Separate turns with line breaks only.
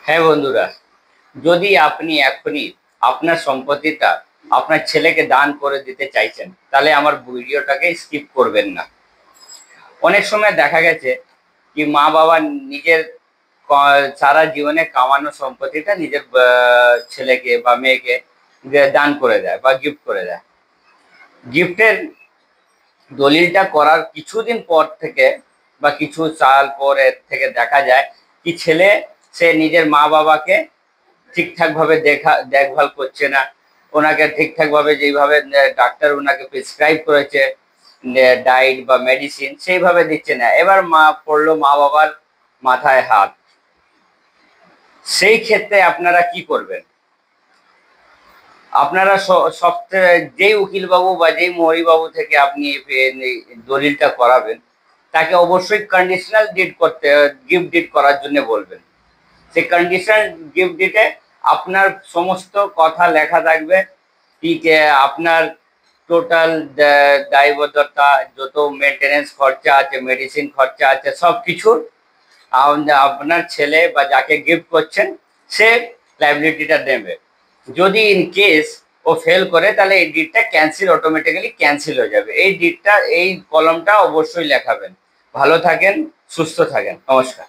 হ্যাঁ বন্ধুরা, যদি আপনি এখনই আপনার সম্পত্তিটা আপনার ছেলেকে দান করে দিতে চাইছেন, তাহলে আমার ভিডিওটাকে স্কিপ করবেন না। অনেক সময় দেখা গেছে কি মা বাবা নিজের সারা জীবনে কামানো সম্পত্তিটা নিজের ছেলেকে বা মেয়েকে দান করে দেয় বা গিফট করে দেয়। গিফটের দলিলটা করার কিছুদিন পর থেকে বা কিছু সাল পরের থেকে দেখা যায় কি ছেলে সে নিজের মা বাবাকে ঠিকঠাক ভাবে দেখভাল করছে না। ওনাকে ঠিকঠাক ভাবে যেইভাবে ডাক্তার ওনাকে প্রেসক্রাইব করেছে ডায়েট বা মেডিসিন সেইভাবে দিচ্ছে না। এবার পড়লো মা বাবার মাথায় হাত। সেই ক্ষেত্রে আপনারা কি করবেন? আপনারা সবচেয়ে যেই উকিল বাবু বা যেই মোহরি বাবু থেকে আপনি দলিলটা করাবেন, তাকে অবশ্যই কন্ডিশনাল ডিড করতে, গিফট ডিড করার জন্য বলবেন। সেই কন্ডিশনাল গিফট ডিটে আপনার সমস্ত কথা লেখা থাকবে। ঠিক আপনার টোটাল দায়বদ্ধতা, যত মেনটেনেন্স খরচা আছে, মেডিসিন খরচা আছে, সব কিছুর আপনার ছেলে বা যাকে গিফট করছেন সে লাইবিলিটিটা নেবে। যদি ইন কেস ও ফেল করে, তাহলে এই ডিটটা ক্যান্সেল, অটোমেটিক্যালি ক্যান্সেল হয়ে যাবে। এই ডিটটা, এই কলমটা অবশ্যই লেখাবেন। ভালো থাকেন, সুস্থ থাকেন, নমস্কার।